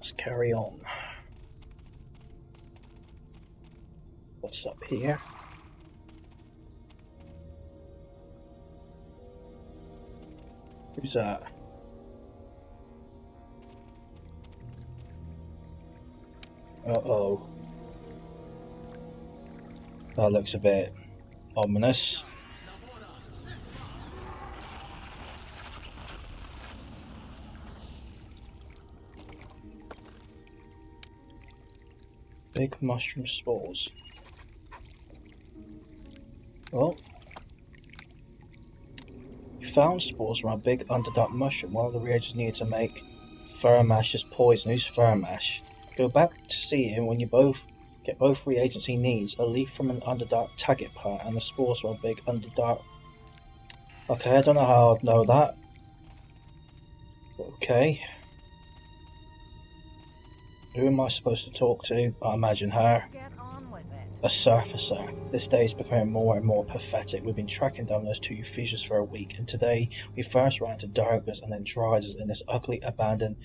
Let's carry on. What's up here? Who's that? Uh-oh. That looks a bit ominous. Big mushroom spores. Well, you found spores from a big underdark mushroom. One of the reagents needed to make Ferramash's poisonous Ferramash. Go back to see him when you get both reagents he needs. A leaf from an underdark target plant and the spores from a big underdark. Okay, I don't know how I'd know that. Okay. Who am I supposed to talk to? I imagine her. Get on with it. A surfacer. This day is becoming more and more pathetic. We've been tracking down those two fissures for a week, and today we first ran into Duergars and then Duergars in this ugly, abandoned,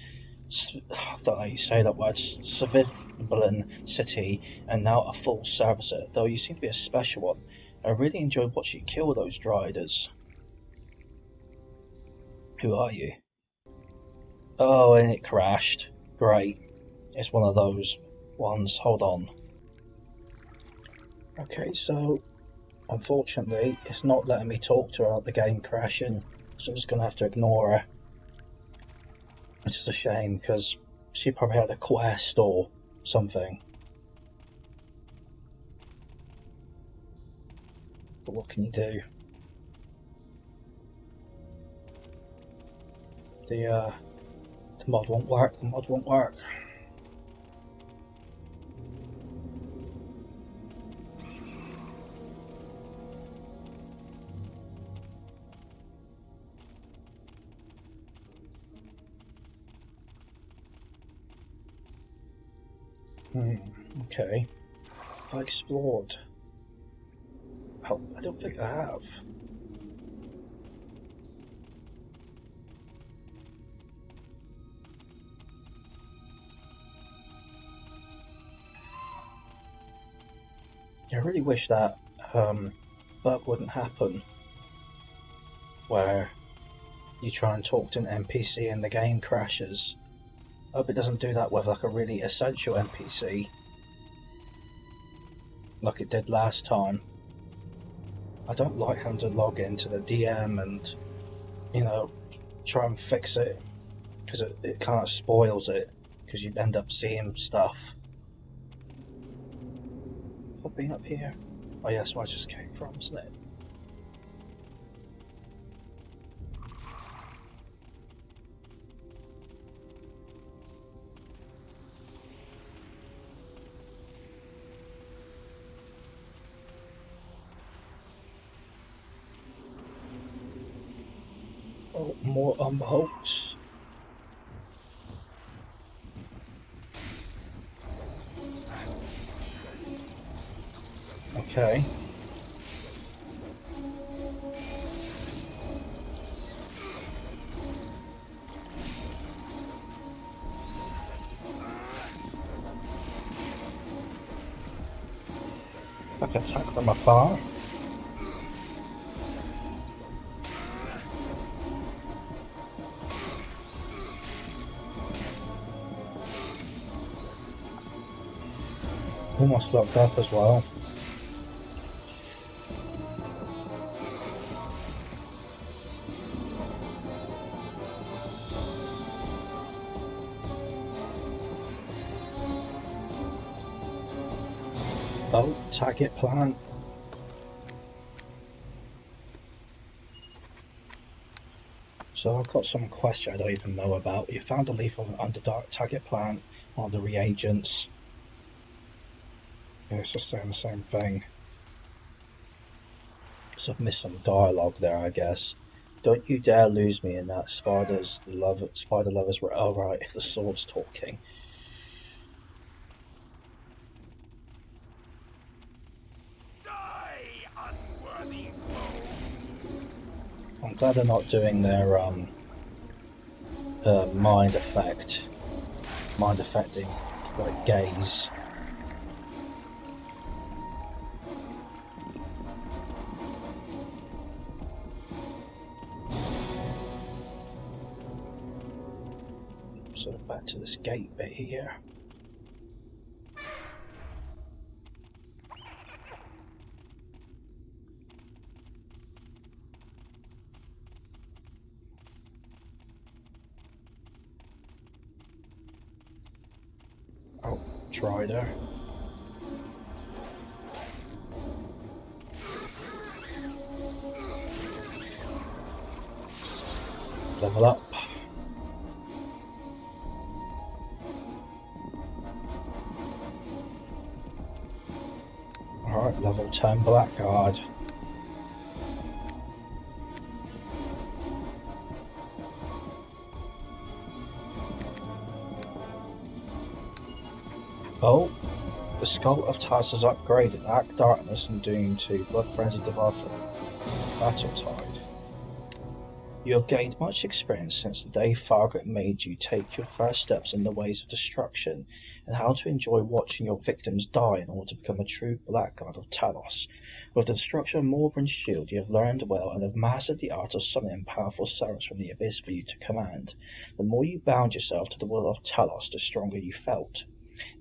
I don't know how you say that word, civilian city, and now a full surfacer. Though you seem to be a special one. I really enjoyed watching you kill those Duergars. Who are you? Oh, and it crashed. Great. It's one of those ones. Hold on. Okay, so unfortunately it's not letting me talk to her about the game crashing, so I'm just going to have to ignore her. Which is a shame because she probably had a quest or something. But what can you do? The mod won't work, the mod won't work. Okay. Have I explored? Oh, I don't think I have. I really wish that bug wouldn't happen, where you try and talk to an NPC and the game crashes. I hope it doesn't do that with like a really essential NPC, like it did last time. I don't like having to log into the DM and, you know, try and fix it, because it kind of spoils it, because you end up seeing stuff. I've been up here. Oh yeah, that's where I just came from, isn't it? Oh, more umboats. Okay. I can attack from afar. Almost locked up as well. Oh, target plant. So I've got some question I don't even know about. You found a leaf of an underdark target plant, one of the reagents. Yeah, it's just saying the same thing. So I've missed some dialogue there, I guess. Don't you dare lose me in that spider lovers were alright, the sword's talking. I'm glad they're not doing their mind effect mind affecting like gaze. So back to this gate bit here. Oh, Strider. Level up. Alright, level 10 Blackguard. Oh, the Skull of Taz has upgraded. Act Darkness and Doom to Blood Frenzy Development. Battle Tide. You have gained much experience since the day Fargate made you take your first steps in the ways of destruction, and how to enjoy watching your victims die in order to become a true Blackguard of Talos. With the destruction of Morbrin's shield, you have learned well and have mastered the art of summoning powerful servants from the abyss for you to command. The more you bound yourself to the will of Talos, the stronger you felt.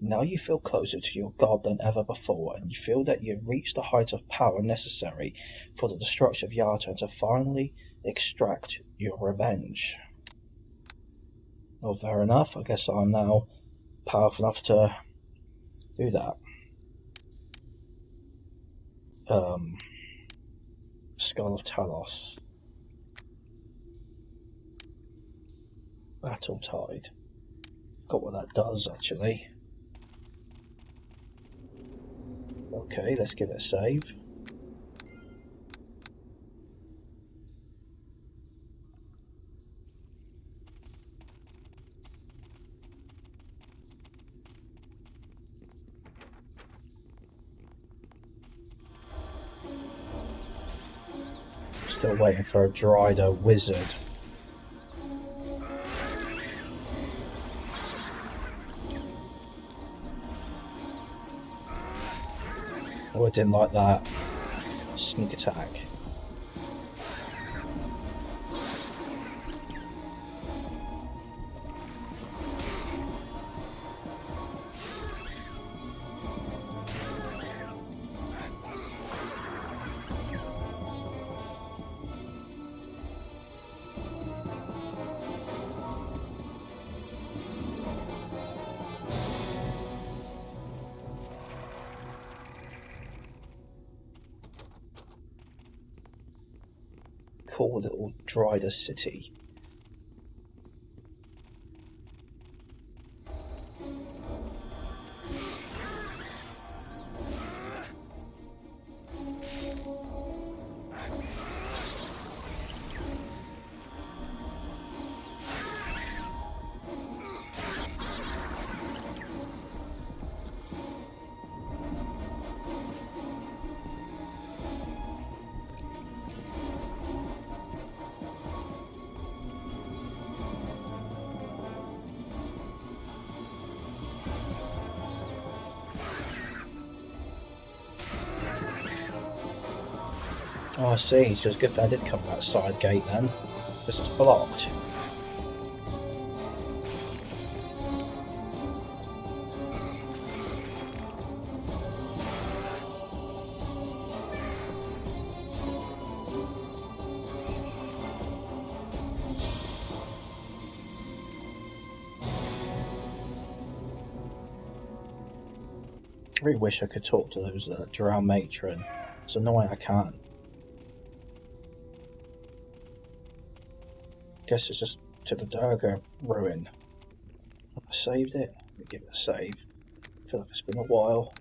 Now you feel closer to your god than ever before, and you feel that you have reached the height of power necessary for the destruction of Yartar and to finally extract your revenge. Well, fair enough. I guess I'm now powerful enough to do that. Skull of Talos. Battle Tide. Got what that does, actually. Okay, let's give it a save. Still waiting for a Drider wizard. Oh, I didn't like that. Sneak attack. Cool little Drider city. Oh, I see. So it's good that I did come that side gate then, because it's blocked. I really wish I could talk to those drow matron. It's annoying I can't. Guess it's just to the Duergars Ruin. Have I saved it? Let me give it a save. I feel like it's been a while.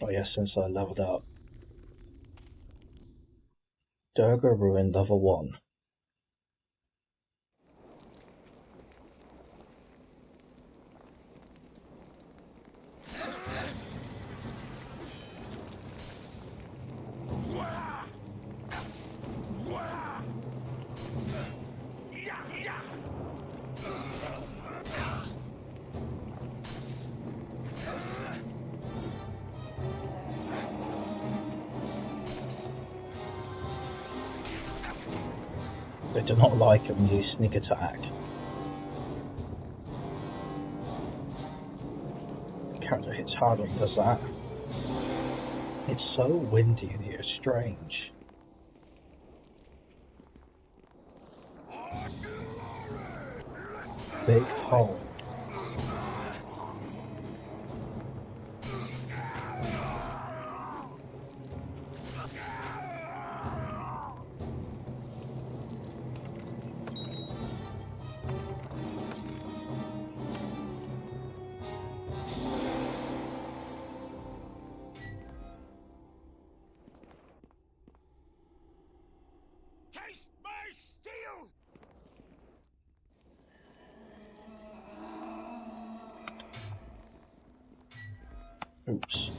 Oh yeah, since I leveled up. Duergars Ruin level 1. They do not like it when you sneak attack. Character hits hard when he does that. It's so windy in here, strange. Big hole. Oops.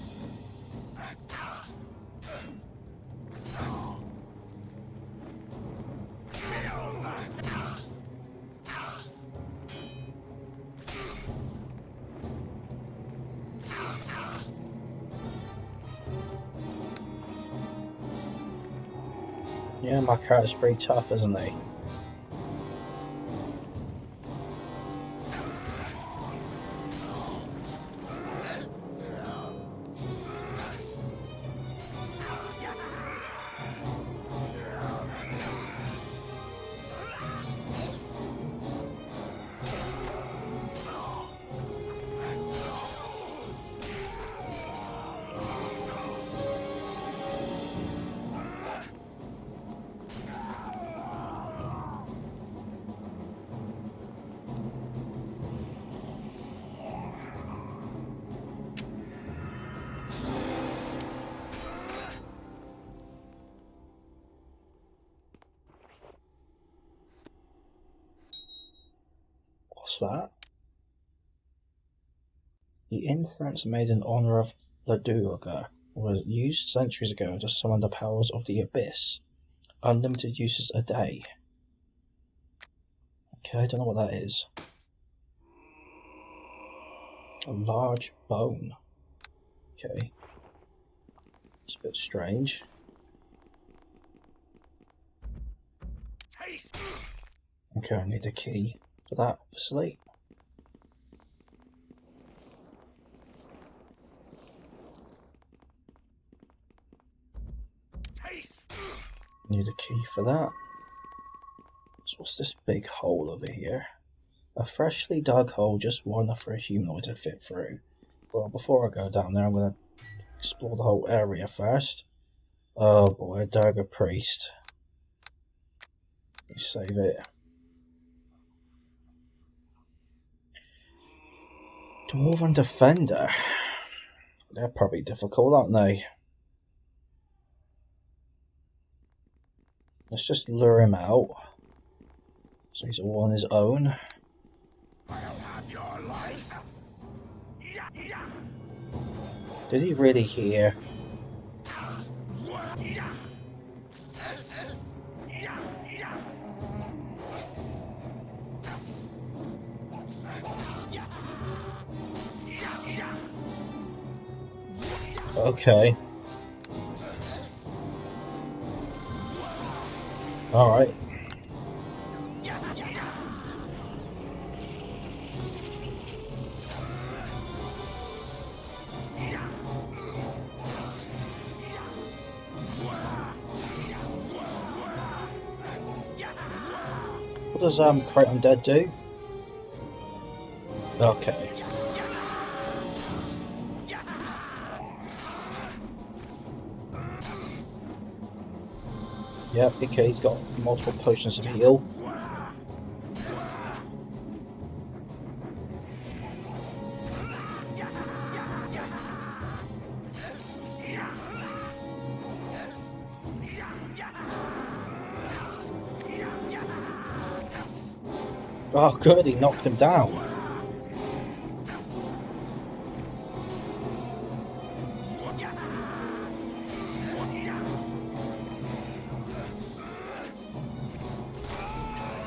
Yeah, my character's pretty tough, isn't he? What's that? The inference made in honor of the Duergar was used centuries ago to summon the powers of the Abyss. Unlimited uses a day. Okay, I don't know what that is. A large bone. Okay. It's a bit strange. Okay, I need a key for that facility. Need a key for that. So what's this big hole over here? A freshly dug hole, just wide enough for a humanoid to fit through. Well, before I go down there, I'm going to explore the whole area first. Oh boy, a Duergar priest. Let me save it. Dwarven defender. They're probably difficult, aren't they? Let's just lure him out. So he's all on his own. I'll have your life. Did he really hear? Okay. Alright. What does Crate Undead do? Okay. Yep, okay, he's got multiple potions of heal. Oh good, he knocked him down.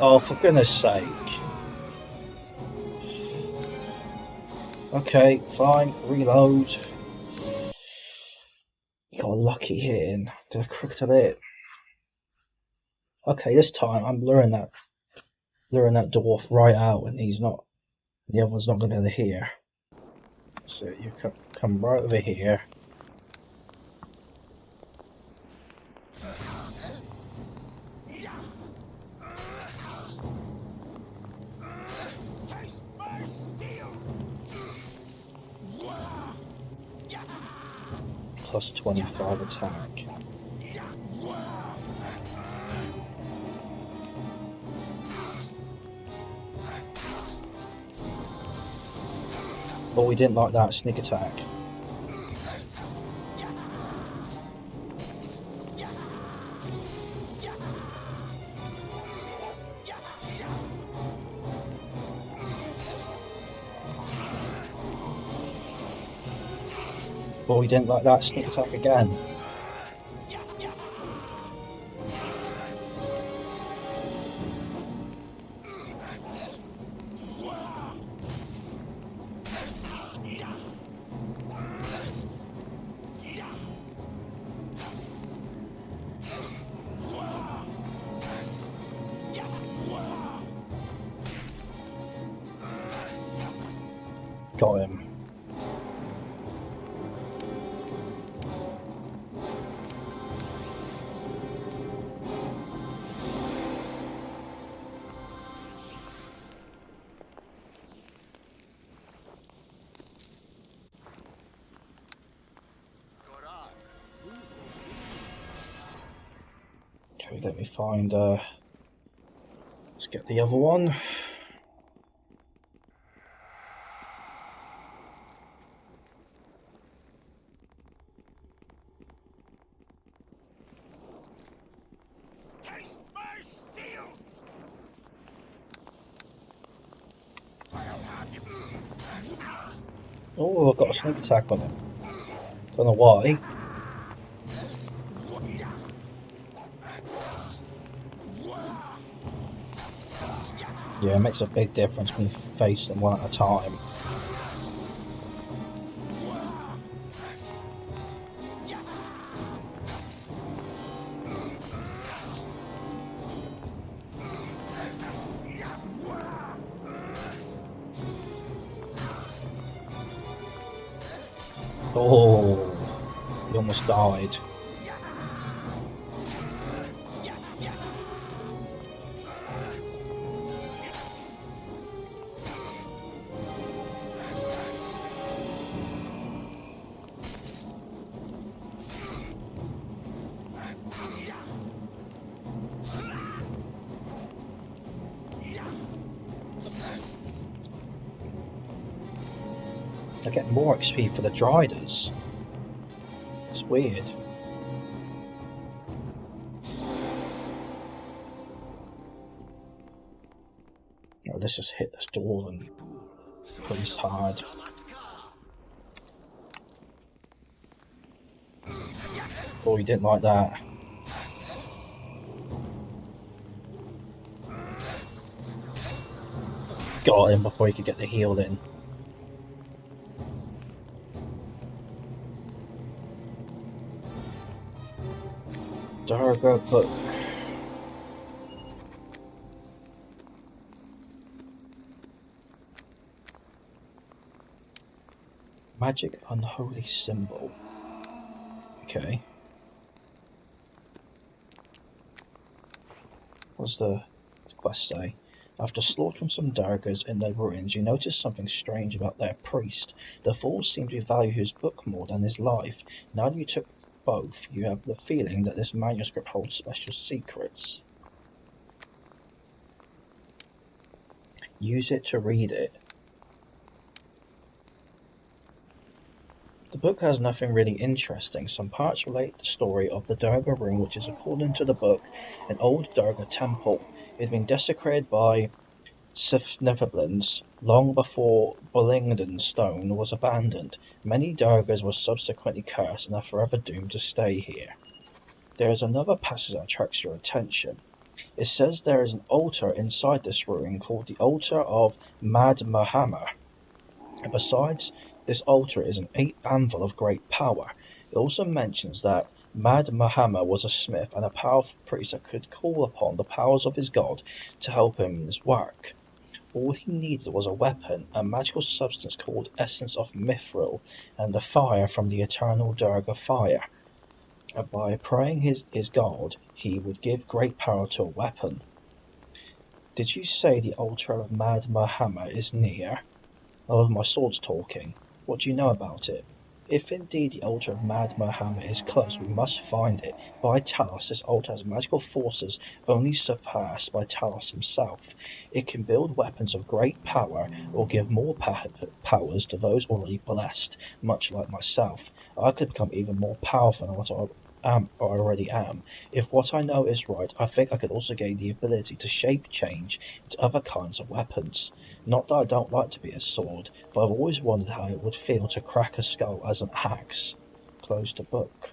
Oh, for goodness sake. Okay, fine, reload. You got a lucky hit in to the crooked of it. Okay, this time I'm luring that dwarf right out, and the other one's not going to be able to hear. So you come right over here. Plus 25 attack. But we didn't like that sneak attack. But we didn't like that sneak attack again. Got him. Okay, let me find, let's get the other one. Oh, I've got a sneak attack on it. Don't know why. Yeah, it makes a big difference when you face them one at a time. Oh, he almost died. I get more XP for the Duergars. It's weird. Oh, let's just hit this door and pretty hard. Oh, he didn't like that. Got him before he could get the heal in. Duergar book. Magic unholy symbol. Okay. What's the quest say? After slaughtering some Duergars in their ruins, you notice something strange about their priest. The fools seem to value his book more than his life. Now that you took both, you have the feeling that this manuscript holds special secrets. Use it to read it. The book has nothing really interesting. Some parts relate the story of the Duergar Ruin, which is, according to the book, an old Duergar temple. It had been desecrated by Neverwinter long before Bullingdon Stone was abandoned. Many Duergars were subsequently cursed and are forever doomed to stay here. There is another passage that attracts your attention. It says there is an altar inside this ruin called the Altar of Mad Mahammer. Besides, this altar is an anvil of great power. It also mentions that Mad Mahama was a smith and a powerful priest that could call upon the powers of his god to help him in his work. All he needed was a weapon, a magical substance called Essence of Mithril, and the fire from the eternal Duergar fire. And by praying his god, he would give great power to a weapon. Did you say the altar of Mad Mahama is near? Oh, my sword's talking. What do you know about it? If indeed the altar of Mad Mahama is close, we must find it. By Talos, this altar has magical forces only surpassed by Talos himself. It can build weapons of great power or give more powers to those already blessed, much like myself. I could become even more powerful than what I already am. If what I know is right, I think I could also gain the ability to shape change into other kinds of weapons. Not that I don't like to be a sword, but I've always wondered how it would feel to crack a skull as an axe. Close the book.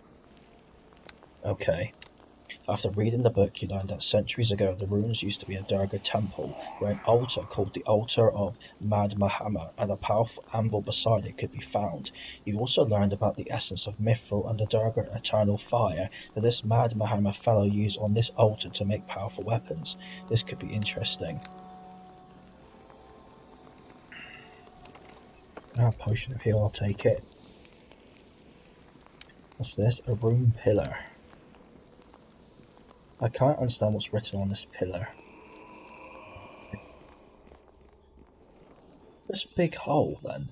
Okay. After reading the book, you learn that centuries ago the ruins used to be a Duergar temple, where an altar called the Altar of Mad Mahama and a powerful anvil beside it could be found. You also learned about the essence of Mithril and the Duergar eternal fire that this Mad Mahama fellow used on this altar to make powerful weapons. This could be interesting. Potion of heal, I'll take it. What's this? A rune pillar. I can't understand what's written on this pillar. This big hole, then.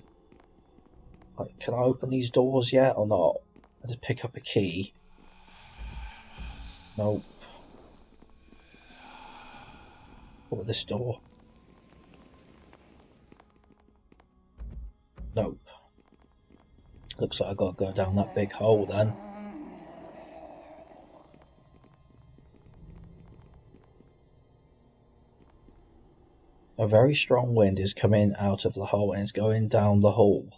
Like, can I open these doors yet or not? I just pick up a key. Nope. What about this door? Nope. Looks like I gotta go down that big hole then. A very strong wind is coming out of the hole and is going down the hall.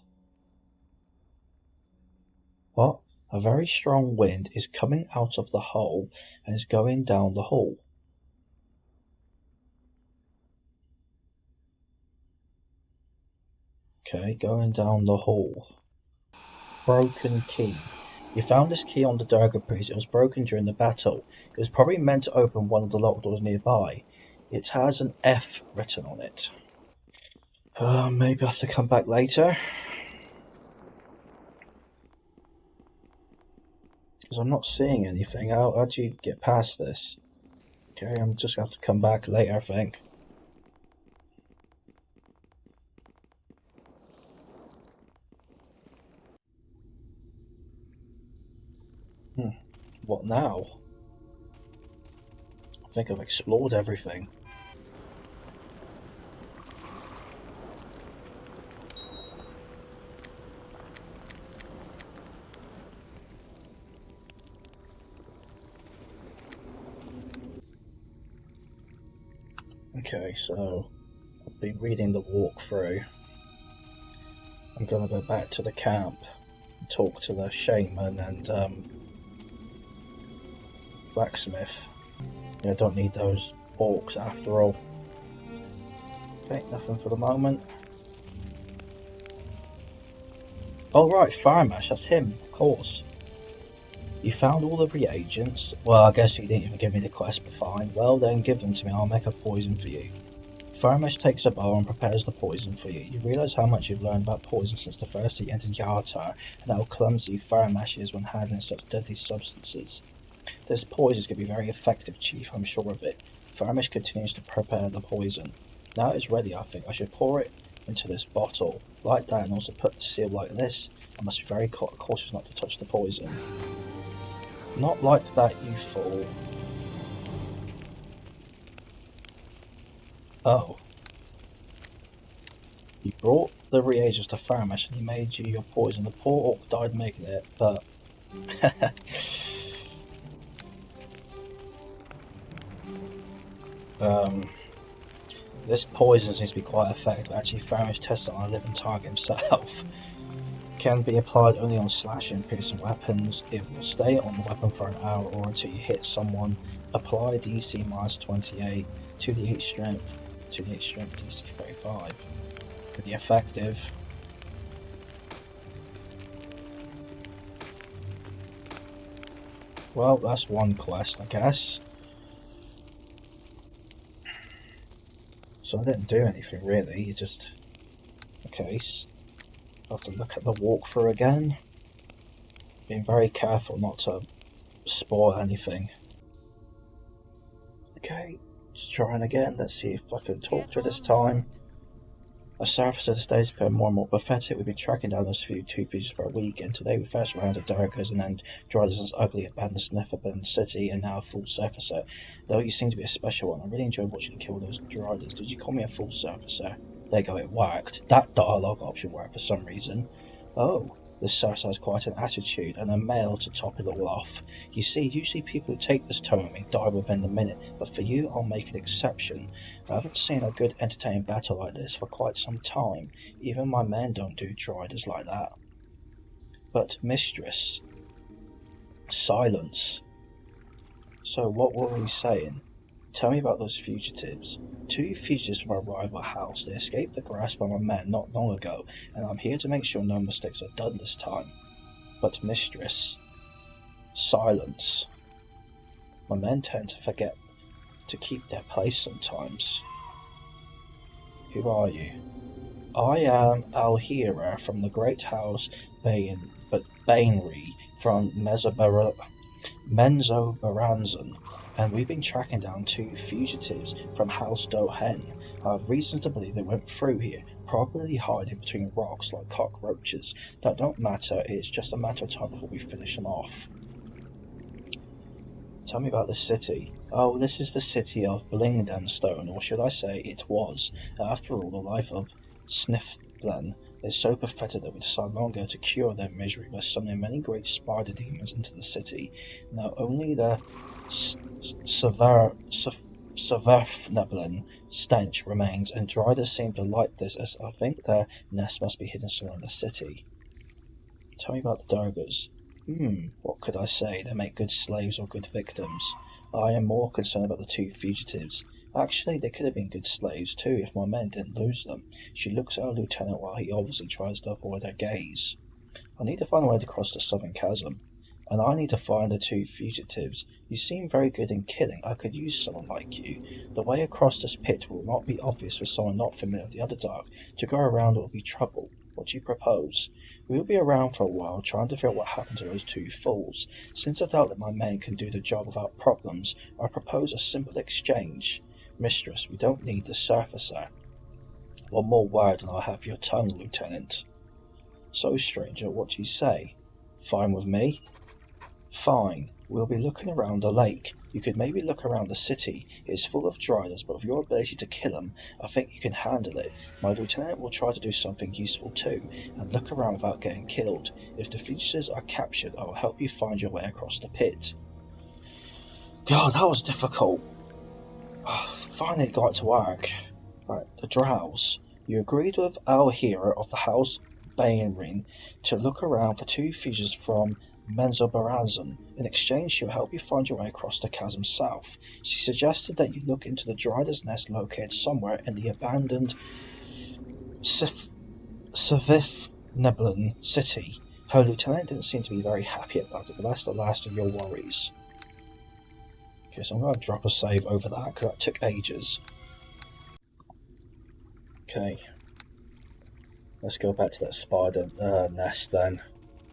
What? A very strong wind is coming out of the hole and is going down the hall. Okay, going down the hall. Broken key. You found this key on the Duergar priest. It was broken during the battle. It was probably meant to open one of the locked doors nearby. It has an F written on it. Maybe I have to come back later. Because I'm not seeing anything. How do you get past this? Okay, I'm just going to have to come back later, I think. What now? I think I've explored everything. Okay, so I've been reading the walkthrough. I'm gonna go back to the camp and talk to the shaman and blacksmith. I don't need those orcs after all. Okay, nothing for the moment. Oh right, Firemash, that's him, of course. You found all the reagents? Well, I guess you didn't even give me the quest, but fine. Well then, give them to me, I'll make a poison for you. Firemash takes a bow and prepares the poison for you. You realise how much you've learned about poison since the first day you entered Yartar, and how clumsy Firemash is when handling such deadly substances. This poison is going to be very effective, Chief, I'm sure of it. Firemash continues to prepare the poison. Now it's ready, I think I should pour it into this bottle, like that, and also put the seal like this. I must be very cautious not to touch the poison. Not like that, you fool. Oh. You brought the reagents to Firemash and he made you your poison. The poor orc died making it, but... This poison seems to be quite effective. Actually, Firemash tested it on a living target himself. Can be applied only on slashing and piercing weapons. It will stay on the weapon for an hour or until you hit someone. Apply DC minus 28, 2d8 strength, 2d8 strength, DC 35. Pretty effective. Well, that's one quest, I guess. So I didn't do anything really, it just a case. I have to look at the walkthrough again. Being very careful not to spoil anything. Okay, just trying again. Let's see if I can talk to her this time. The surface of the stage is becoming more and more pathetic. We've been tracking down those two features for a week, and today we first rounded Duergars and then Dryden's ugly abandoned Neverwinter city, and now a full surfacer. Though you seem to be a special one, I really enjoyed watching you kill those Dryden's. Did you call me a full surfacer? There you go, it worked. That dialogue option worked for some reason. Oh, this surfacer has quite an attitude, and a male to top it all off. You see, usually people who take this tone with me die within the minute, but for you I'll make an exception. I haven't seen a good entertaining battle like this for quite some time. Even my men don't do Drydas like that. But mistress, silence. So what were we saying? Tell me about those fugitives. 2 fugitives from a rival house. They escaped the grasp of my men not long ago, and I'm here to make sure no mistakes are done this time. But mistress, silence. My men tend to forget to keep their place sometimes. Who are you? I am Alhira from the great house Bainri from Menzoberranzan, and we've been tracking down 2 fugitives from House Dohen. I have reason to believe they went through here, probably hiding between rocks like cockroaches. That don't matter, it's just a matter of time before we finish them off. Tell me about the city. Oh, this is the city of Blingdenstone, or should I say it was. After all, the life of Snifflen is so pathetic that we decided long ago to cure their misery by summoning many great spider demons into the city. Now only the Severfneblen stench remains, and Drydas seem to like this, as I think their nest must be hidden somewhere in the city. Tell me about the Duergars. What could I say? They make good slaves or good victims. I am more concerned about the 2 fugitives. Actually, they could have been good slaves too if my men didn't lose them. She looks at her lieutenant while he obviously tries to avoid her gaze. I need to find a way to cross the southern chasm. And I need to find the 2 fugitives. You seem very good in killing. I could use someone like you. The way across this pit will not be obvious for someone not familiar with the Underdark. To go around it will be trouble. What do you propose? We will be around for a while, trying to figure out what happened to those 2 fools. Since I doubt that my men can do the job without problems, I propose a simple exchange. Mistress, we don't need the surfacer. One more word and I'll have your tongue, Lieutenant. So, stranger, what do you say? Fine with me? Fine. We'll be looking around the lake. You could maybe look around the city. It is full of Drydas, but with your ability to kill them, I think you can handle it. My lieutenant will try to do something useful too, and look around without getting killed. If the fugitives are captured, I will help you find your way across the pit. God, that was difficult. Finally it got to work. Right, the Drows. You agreed with Alhira of the House Bainrin to look around for 2 fugitives from Menzoberranzan. In exchange, she'll help you find your way across the chasm south. She suggested that you look into the Drydas nest located somewhere in the abandoned Sevifneblen city. Her lieutenant didn't seem to be very happy about it, but that's the last of your worries. Okay, so I'm going to drop a save over that, because that took ages. Okay. Let's go back to that spider nest then.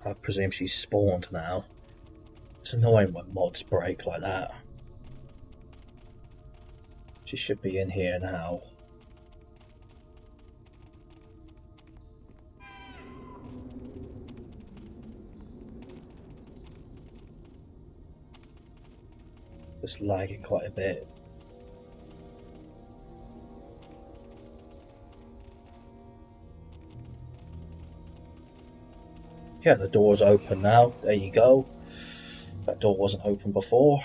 I presume she's spawned now. It's annoying when mods break like that. She should be in here now. It's lagging quite a bit. Yeah, the door's open now. There you go. That door wasn't open before.